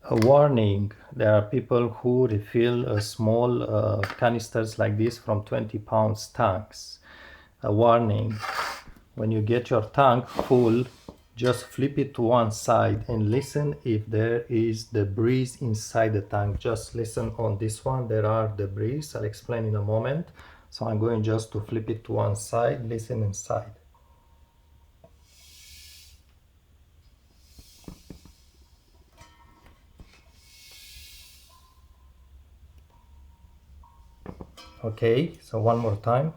A warning, there are people who refill small canisters like this from 20 pounds tanks. A warning, when you get your tank full, just flip it to one side and listen if there is debris inside the tank. Just listen on this one, there are debris, I'll explain in a moment. So I'm going just to flip it to one side, listen inside. Okay, so one more time.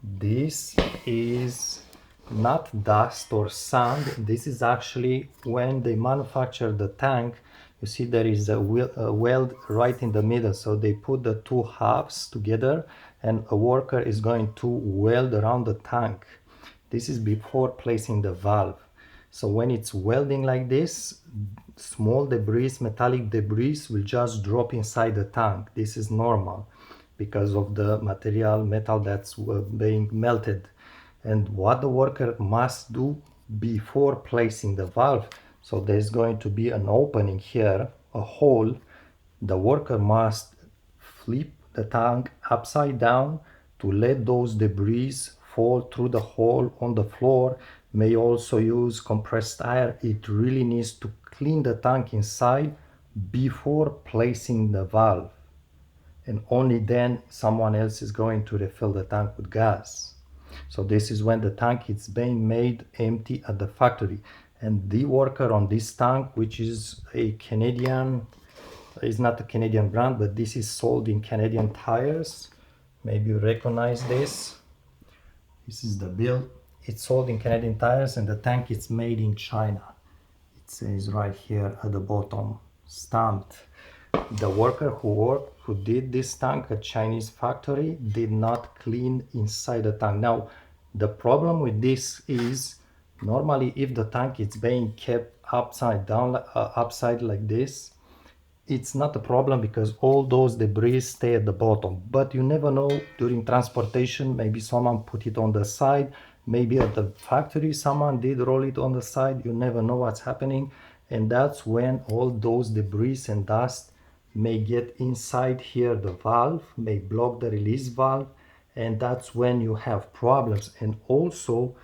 This is not dust or sand. This is actually when they manufacture the tank. You see there is a weld right in the middle. So they put the two halves together and a worker is going to weld around the tank. This is before placing the valve. So when it's welding like this, small debris, metallic debris will just drop inside the tank. This is normal because of the material metal that's being melted. And what the worker must do before placing the valve, so there's going to be an opening here, a hole. The worker must flip the tank upside down to let those debris fall through the hole on the floor. May also use compressed air. It really needs to clean the tank inside before placing the valve, and only then someone else is going to refill the tank with gas. So this is when the tank is being made empty at the factory. And the worker on this tank, which is a Canadian, is not a Canadian brand, but this is sold in Canadian Tires. Maybe you recognize this. This is the bill. It's sold in Canadian Tires and the tank is made in China. It says right here at the bottom, stamped. The worker who did this tank at Chinese factory did not clean inside the tank. Now, the problem with this is normally if the tank is being kept upside down, upside like this, it's not a problem because all those debris stay at the bottom. But you never know, during transportation, maybe someone put it on the side, maybe at the factory someone did roll it on the side. You never know what's happening, and that's when all those debris and dust may get inside here, the valve may block the release valve, and that's when you have problems. And also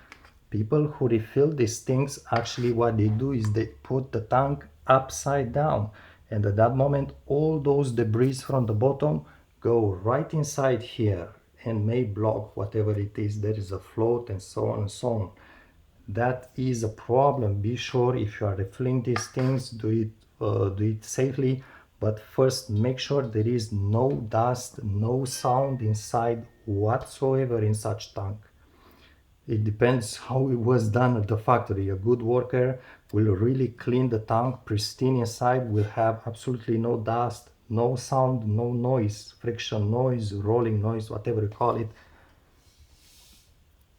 people who refill these things, actually what they do is they put the tank upside down, and at that moment all those debris from the bottom go right inside here and may block whatever it is. There is a float and so on and so on. That is a problem. Be sure if you are refilling these things, do it safely, but first make sure there is no dust, no sound inside whatsoever in such tank. It depends how it was done at the factory. A good worker will really clean the tank pristine inside, will have absolutely no dust, no sound, no noise, friction noise, rolling noise, whatever you call it.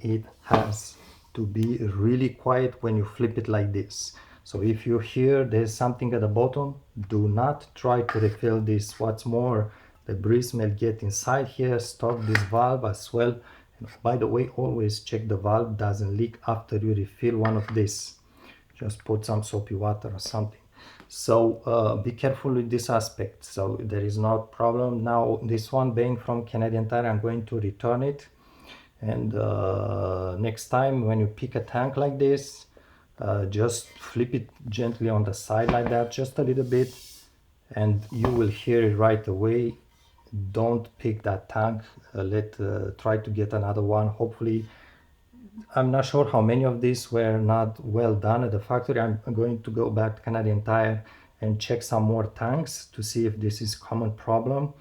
It has to be really quiet when you flip it like this. So if you hear there's something at the bottom, do not try to refill this. What's more, the debris may get inside here, stop this valve as well. And by the way, always check the valve doesn't leak after you refill one of this. Just put some soapy water or something. So be careful with this aspect. So there is no problem. Now this one being from Canadian Tire, I'm going to return it. And next time when you pick a tank like this, just flip it gently on the side like that, just a little bit, and you will hear it right away. Don't pick that tank. Try to get another one. Hopefully, I'm not sure how many of these were not well done at the factory. I'm going to go back to Canadian Tire and check some more tanks to see if this is a common problem.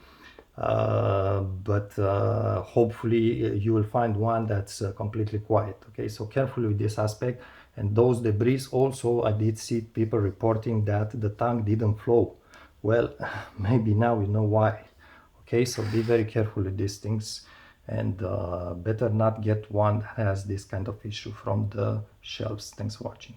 But hopefully you will find one that's completely quiet. Okay, so careful with this aspect. And those debris also, I did see people reporting that the tank didn't flow. Well, maybe now we know why. Okay, so be very careful with these things, and better not get one that has this kind of issue from the shelves. Thanks for watching.